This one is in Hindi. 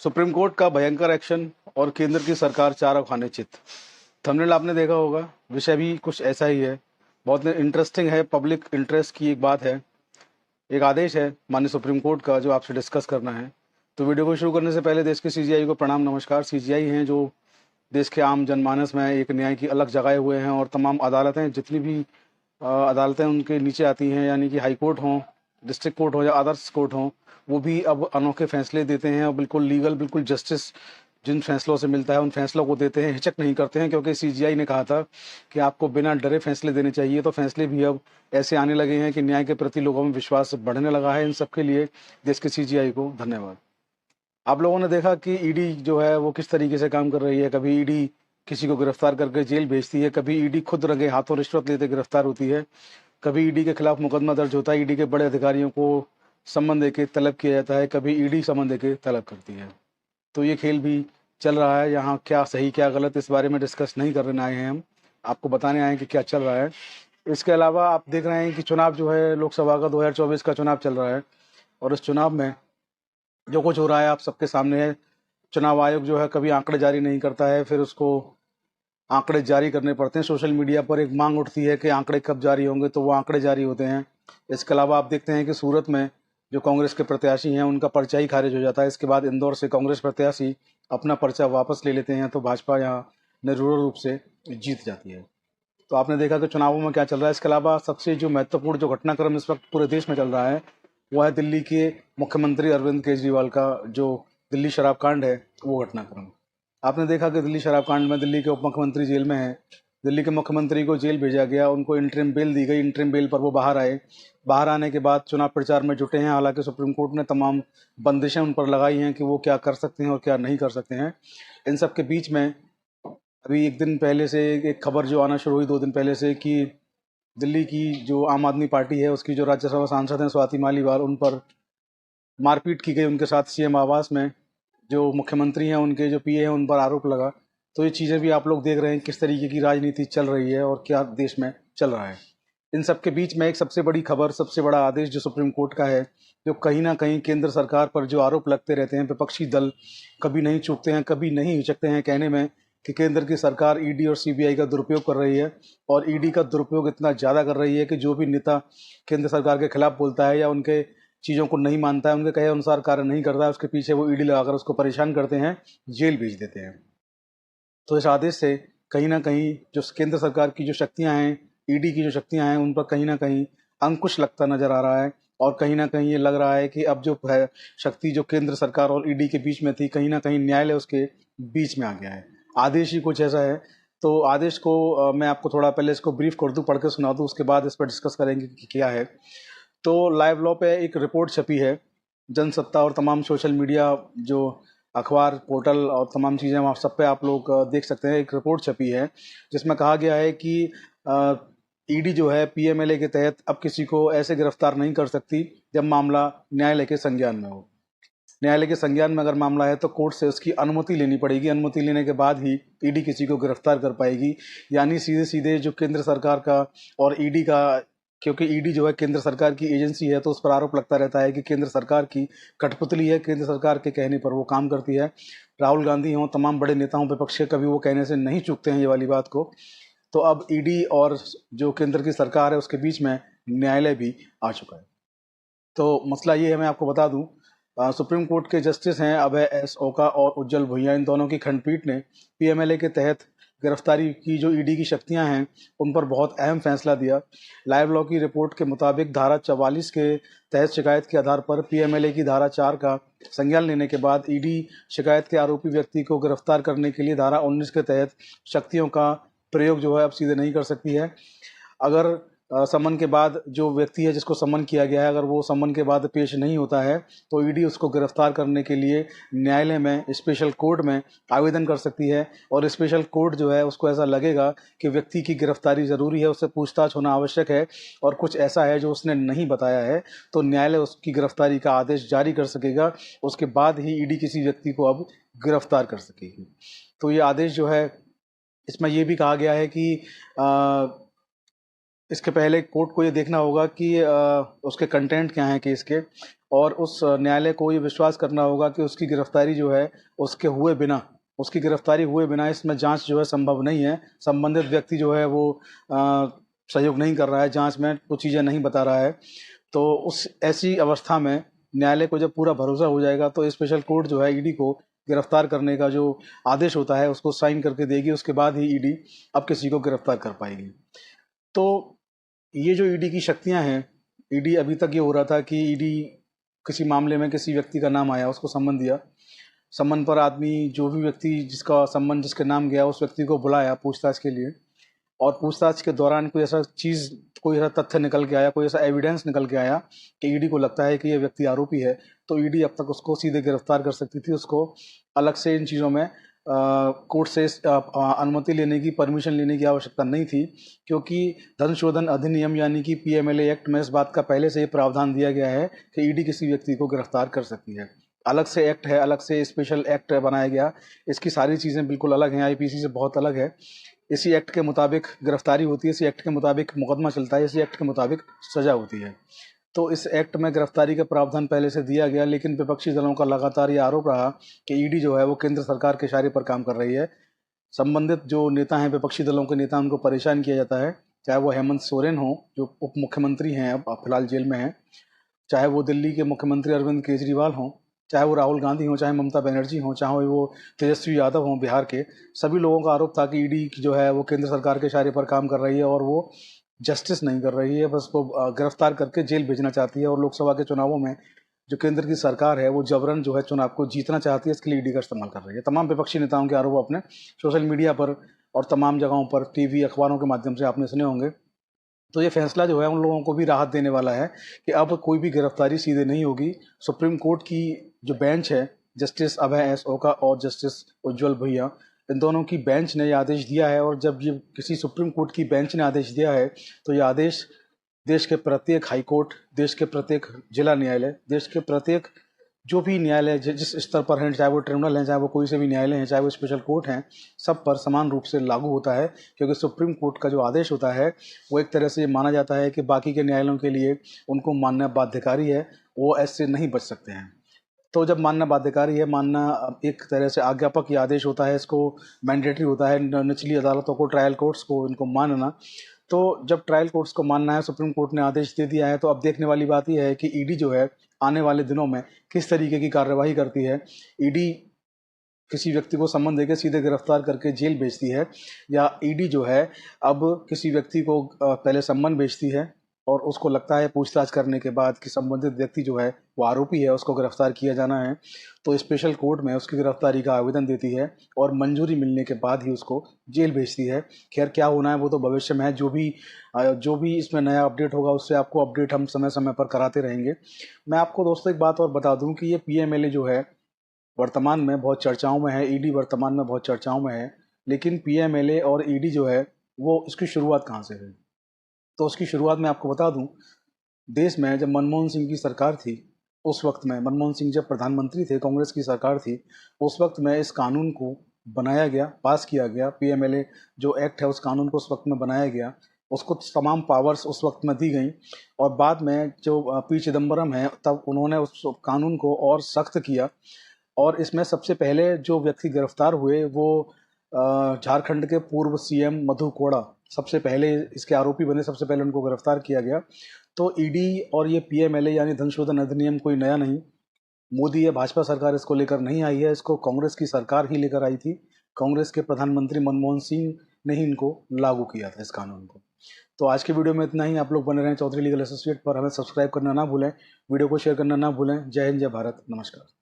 सुप्रीम कोर्ट का भयंकर एक्शन और केंद्र की सरकार चारा खाने चित। थंबनेल आपने देखा होगा, विषय भी कुछ ऐसा ही है। बहुत इंटरेस्टिंग है, पब्लिक इंटरेस्ट की एक बात है। एक आदेश है माननीय सुप्रीम कोर्ट का जो आपसे डिस्कस करना है। तो वीडियो को शुरू करने से पहले देश के सीजीआई को प्रणाम नमस्कार। सीजीआई हैं जो देश के आम जनमानस में एक न्याय की अलग जगाए हुए हैं और तमाम अदालतें जितनी भी अदालतें उनके नीचे आती हैं, यानी कि हाई कोर्ट हों, डिस्ट्रिक्ट कोर्ट हो या अदर्स कोर्ट हों, वो भी अब अनोखे फैसले देते हैं और बिल्कुल लीगल, बिल्कुल जस्टिस जिन फैसलों से मिलता है उन फैसलों को देते हैं, हिचक नहीं करते हैं। क्योंकि सीजीआई ने कहा था कि आपको बिना डरे फैसले देने चाहिए, तो फैसले भी अब ऐसे आने लगे हैं कि न्याय के प्रति लोगों में विश्वास बढ़ने लगा है। इन सबके लिए देश के सीजीआई को धन्यवाद। आप लोगों ने देखा कि ईडी जो है वो किस तरीके से काम कर रही है। कभी ईडी किसी को गिरफ्तार करके जेल भेजती है, कभी ईडी खुद रंगे हाथों रिश्वत लेते गिरफ्तार होती है, कभी ईडी के खिलाफ मुकदमा दर्ज होता है, ईडी के बड़े अधिकारियों को सम्मन देके तलब किया जाता है, कभी ईडी सम्मन देके तलब करती है। तो ये खेल भी चल रहा है। यहाँ क्या सही क्या गलत इस बारे में डिस्कस नहीं करने आए हैं, हम आपको बताने आए हैं कि क्या चल रहा है। इसके अलावा आप देख रहे हैं कि चुनाव जो है लोकसभा का 2024 का चुनाव चल रहा है और इस चुनाव में जो कुछ हो रहा है आप सबके सामने है। चुनाव आयोग जो है कभी आंकड़े जारी नहीं करता है, फिर उसको आंकड़े जारी करने पड़ते हैं। सोशल मीडिया पर एक मांग उठती है कि आंकड़े कब जारी होंगे, तो वो आंकड़े जारी होते हैं। इसके अलावा आप देखते हैं कि सूरत में जो कांग्रेस के प्रत्याशी हैं उनका पर्चा ही खारिज हो जाता है। इसके बाद इंदौर से कांग्रेस प्रत्याशी अपना पर्चा वापस ले लेते हैं, तो भाजपा यहाँ निरूढ़ रूप से जीत जाती है। तो आपने देखा कि चुनावों में क्या चल रहा है। इसके अलावा सबसे जो महत्वपूर्ण जो घटनाक्रम इस वक्त पूरे देश में चल रहा है वो है दिल्ली के मुख्यमंत्री अरविंद केजरीवाल का जो दिल्ली शराब कांड है वो घटनाक्रम। आपने देखा कि दिल्ली शराब कांड में दिल्ली के उप मुख्यमंत्री जेल में हैं। दिल्ली के मुख्यमंत्री को जेल भेजा गया, उनको इंटरिम बेल दी गई। इंटरिम बेल पर वो बाहर आए। बाहर आने के बाद चुनाव प्रचार में जुटे हैं। हालांकि सुप्रीम कोर्ट ने तमाम बंदिशें उन पर लगाई हैं कि वो क्या कर सकते हैं और क्या नहीं कर सकते हैं। इन सब के बीच में अभी एक दिन पहले से एक खबर जो आना शुरू हुई, 2 दिन पहले से, कि दिल्ली की जो आम आदमी पार्टी है उसकी जो राज्यसभा सांसद हैं स्वाति मालीवाल, उन पर मारपीट की गई। उनके साथ सीएम आवास में जो मुख्यमंत्री हैं उनके जो पीए हैं उन पर आरोप लगा। तो ये चीज़ें भी आप लोग देख रहे हैं किस तरीके की राजनीति चल रही है और क्या देश में चल रहा है। इन सब के बीच में एक सबसे बड़ी खबर, सबसे बड़ा आदेश जो सुप्रीम कोर्ट का है, जो कहीं ना कहीं केंद्र सरकार पर जो आरोप लगते रहते हैं, विपक्षी दल कभी नहीं चूकते हैं, कभी नहीं हिचकते हैं कहने में कि केंद्र की सरकार ईडी और सीबीआई का दुरुपयोग कर रही है। और ईडी का दुरुपयोग इतना ज़्यादा कर रही है कि जो भी नेता केंद्र सरकार के खिलाफ बोलता है या उनके चीज़ों को नहीं मानता है, उनके कहे अनुसार कार्य नहीं करता है, उसके पीछे वो ईडी लगाकर उसको परेशान करते हैं, जेल भेज देते हैं। तो इस आदेश से कहीं ना कहीं जो केंद्र सरकार की जो शक्तियां हैं, ईडी की जो शक्तियां हैं, उन पर कहीं ना कहीं अंकुश लगता नजर आ रहा है। और कहीं ना कहीं ये लग रहा है कि अब जो है शक्ति जो केंद्र सरकार और ईडी के बीच में थी, कहीं ना कहीं न्यायालय उसके बीच में आ गया है। आदेश ही कुछ ऐसा है। तो आदेश को मैं आपको थोड़ा पहले इसको ब्रीफ कर दूं, पढ़ के सुना दूं, उसके बाद इस पर डिस्कस करेंगे कि क्या है। तो लाइव लॉ पे एक रिपोर्ट छपी है। जनसत्ता और तमाम सोशल मीडिया जो अखबार पोर्टल और तमाम चीज़ें वहाँ सब पे आप लोग देख सकते हैं। एक रिपोर्ट छपी है जिसमें कहा गया है कि ईडी जो है पीएमएलए के तहत अब किसी को ऐसे गिरफ्तार नहीं कर सकती जब मामला न्यायालय के संज्ञान में हो। न्यायालय के संज्ञान में अगर मामला है तो कोर्ट से उसकी अनुमति लेनी पड़ेगी। अनुमति लेने के बाद ही ईडी किसी को गिरफ्तार कर पाएगी। यानी सीधे सीधे जो केंद्र सरकार का और ईडी का, क्योंकि ईडी जो है केंद्र सरकार की एजेंसी है, तो उस पर आरोप लगता रहता है कि केंद्र सरकार की कठपुतली है, केंद्र सरकार के कहने पर वो काम करती है। राहुल गांधी हों, तमाम बड़े नेताओं विपक्ष के, कभी वो कहने से नहीं चूकते हैं ये वाली बात को। तो अब ईडी और जो केंद्र की सरकार है उसके बीच में न्यायालय भी आ चुका है। तो मसला ये है, मैं आपको बता दूं, सुप्रीम कोर्ट के जस्टिस हैं अभय एस ओका और उज्जवल भुइयां, इन दोनों की खंडपीठ ने पीएमएलए के तहत गिरफ्तारी की जो ईडी की शक्तियां हैं उन पर बहुत अहम फैसला दिया। लाइव लॉ की रिपोर्ट के मुताबिक धारा 44 के तहत शिकायत के आधार पर पीएमएलए की धारा 4 का संज्ञान लेने के बाद ईडी शिकायत के आरोपी व्यक्ति को गिरफ्तार करने के लिए धारा 19 के तहत शक्तियों का प्रयोग जो है अब सीधे नहीं कर सकती है। अगर समन के बाद जो व्यक्ति है जिसको समन किया गया है, अगर वो समन के बाद पेश नहीं होता है तो ईडी उसको गिरफ्तार करने के लिए न्यायालय में, स्पेशल कोर्ट में आवेदन कर सकती है। और स्पेशल कोर्ट जो है उसको ऐसा लगेगा कि व्यक्ति की गिरफ्तारी ज़रूरी है, उससे पूछताछ होना आवश्यक है और कुछ ऐसा है जो उसने नहीं बताया है, तो न्यायालय उसकी गिरफ्तारी का आदेश जारी कर सकेगा। उसके बाद ही ईडी किसी व्यक्ति को अब गिरफ्तार कर सकेगी। तो ये आदेश जो है, इसमें ये भी कहा गया है कि इसके पहले कोर्ट को ये देखना होगा कि उसके कंटेंट क्या हैं केस के, और उस न्यायालय को ये विश्वास करना होगा कि उसकी गिरफ्तारी जो है उसकी गिरफ्तारी हुए बिना इसमें जांच जो है संभव नहीं है। संबंधित व्यक्ति जो है वो सहयोग नहीं कर रहा है, जांच में कुछ चीज़ें नहीं बता रहा है। तो उस ऐसी अवस्था में न्यायालय को जब पूरा भरोसा हो जाएगा तो स्पेशल कोर्ट जो है ईडी को गिरफ्तार करने का जो आदेश होता है उसको साइन करके देगी। उसके बाद ही ईडी अब किसी को गिरफ्तार कर पाएगी। तो ये जो ईडी की शक्तियां हैं, ईडी अभी तक ये हो रहा था कि ईडी किसी मामले में किसी व्यक्ति का नाम आया, उसको सम्मन दिया, सम्मन पर आदमी जो भी व्यक्ति जिसका सम्मन जिसके नाम गया उस व्यक्ति को बुलाया पूछताछ के लिए, और पूछताछ के दौरान कोई ऐसा तथ्य निकल के आया, कोई ऐसा एविडेंस निकल के आया कि ईडी को लगता है कि ये व्यक्ति आरोपी है, तो ईडी अब तक उसको सीधे गिरफ्तार कर सकती थी। उसको अलग से इन चीज़ों में कोर्ट से अनुमति लेने की, परमिशन लेने की आवश्यकता नहीं थी, क्योंकि धन शोधन अधिनियम यानी कि पीएमएलए एक्ट में इस बात का पहले से ही प्रावधान दिया गया है कि ईडी किसी व्यक्ति को गिरफ्तार कर सकती है। अलग से एक्ट है, अलग से स्पेशल एक्ट बनाया गया, इसकी सारी चीज़ें बिल्कुल अलग हैं, आईपीसी से बहुत अलग है। इसी एक्ट के मुताबिक गिरफ्तारी होती है, इसी एक्ट के मुताबिक मुकदमा चलता है, इसी एक्ट के मुताबिक सजा होती है। तो इस एक्ट में गिरफ्तारी का प्रावधान पहले से दिया गया, लेकिन विपक्षी दलों का लगातार ये आरोप रहा कि ईडी जो है वो केंद्र सरकार के इशारे पर काम कर रही है। संबंधित जो नेता हैं, विपक्षी दलों के नेता, उनको परेशान किया जाता है, चाहे वो हेमंत सोरेन हो जो उप मुख्यमंत्री हैं, अब फिलहाल जेल में हैं, चाहे वो दिल्ली के मुख्यमंत्री अरविंद केजरीवाल हों, चाहे वो राहुल गांधी हों, चाहे ममता बनर्जी हों, चाहे वो तेजस्वी यादव हों बिहार के, सभी लोगों का आरोप था कि ईडी जो है वो केंद्र सरकार के इशारे पर काम कर रही है और वो जस्टिस नहीं कर रही है, बस वो गिरफ्तार करके जेल भेजना चाहती है। और लोकसभा के चुनावों में जो केंद्र की सरकार है वो जबरन जो है चुनाव को जीतना चाहती है, इसके लिए ईडी का इस्तेमाल कर रही है। तमाम विपक्षी नेताओं के आरोप अपने सोशल मीडिया पर और तमाम जगहों पर, टीवी, अखबारों के माध्यम से आपने सुने होंगे। तो ये फैसला जो है उन लोगों को भी राहत देने वाला है कि अब कोई भी गिरफ्तारी सीधे नहीं होगी। सुप्रीम कोर्ट की जो बेंच है, जस्टिस अभय एस ओका और जस्टिस उज्जवल भुइया, इन दोनों की बेंच ने यह आदेश दिया है। और जब ये किसी सुप्रीम कोर्ट की बेंच ने आदेश दिया है तो ये आदेश देश के प्रत्येक हाई कोर्ट, देश के प्रत्येक जिला न्यायालय, देश के प्रत्येक जो भी न्यायालय जिस स्तर पर हैं, चाहे वो ट्रिब्यूनल हैं, चाहे वो कोई से भी न्यायालय हैं, चाहे वो स्पेशल कोर्ट हैं, सब पर समान रूप से लागू होता है। क्योंकि सुप्रीम कोर्ट का जो आदेश होता है वो एक तरह से ये माना जाता है कि बाकी के न्यायालयों के लिए उनको मानना बाध्यकारी है, वो ऐसे नहीं बच सकते हैं। तो जब मानना बाध्यकारी है, मानना एक तरह से आज्ञापक ये आदेश होता है, इसको मैंडेटरी होता है निचली अदालतों को, ट्रायल कोर्ट्स को इनको मानना। तो जब ट्रायल कोर्ट्स को मानना है, सुप्रीम कोर्ट ने आदेश दे दिया है, तो अब देखने वाली बात यह है कि ईडी जो है आने वाले दिनों में किस तरीके की कार्यवाही करती है। ईडी किसी व्यक्ति को सम्मन देकर सीधे गिरफ्तार करके जेल भेजती है, या ईडी जो है अब किसी व्यक्ति को पहले सम्मन भेजती है और उसको लगता है पूछताछ करने के बाद कि संबंधित व्यक्ति जो है वो आरोपी है, उसको गिरफ्तार किया जाना है, तो स्पेशल कोर्ट में उसकी गिरफ्तारी का आवेदन देती है और मंजूरी मिलने के बाद ही उसको जेल भेजती है। खैर, क्या होना है वो तो भविष्य में है। जो भी इसमें नया अपडेट होगा उससे आपको अपडेट हम समय समय पर कराते रहेंगे। मैं आपको दोस्तों एक बात और बता दूं कि ये पीएमएलए जो है वर्तमान में बहुत चर्चाओं में है, ईडी वर्तमान में बहुत चर्चाओं में है, लेकिन पीएमएलए और ईडी जो है वो इसकी शुरुआत कहाँ से हुई? तो उसकी शुरुआत मैं आपको बता दूं, देश में जब मनमोहन सिंह की सरकार थी, उस वक्त में मनमोहन सिंह जब प्रधानमंत्री थे, कांग्रेस की सरकार थी, उस वक्त में इस कानून को बनाया गया, पास किया गया। पीएमएलए जो एक्ट है उस कानून को उस वक्त में बनाया गया, उसको तमाम पावर्स उस वक्त में दी गई। और बाद में जो पी चिदम्बरम है, तब उन्होंने उस कानून को और सख्त किया। और इसमें सबसे पहले जो व्यक्ति गिरफ्तार हुए वो झारखंड के पूर्व सीएम मधु कोड़ा सबसे पहले इसके आरोपी बने, सबसे पहले उनको गिरफ्तार किया गया। तो ईडी और ये पीएमएलए यानी धन शोधन अधिनियम कोई नया नहीं, मोदी या भाजपा सरकार इसको लेकर नहीं आई है, इसको कांग्रेस की सरकार ही लेकर आई थी। कांग्रेस के प्रधानमंत्री मनमोहन सिंह ने ही इनको लागू किया था, इस कानून को। तो आज के वीडियो में इतना ही। आप लोग बने रहें चौधरी लीगल एसोसिएट पर, हमें सब्सक्राइब करना ना भूलें, वीडियो को शेयर करना ना भूलें। जय हिंद, जय भारत, नमस्कार।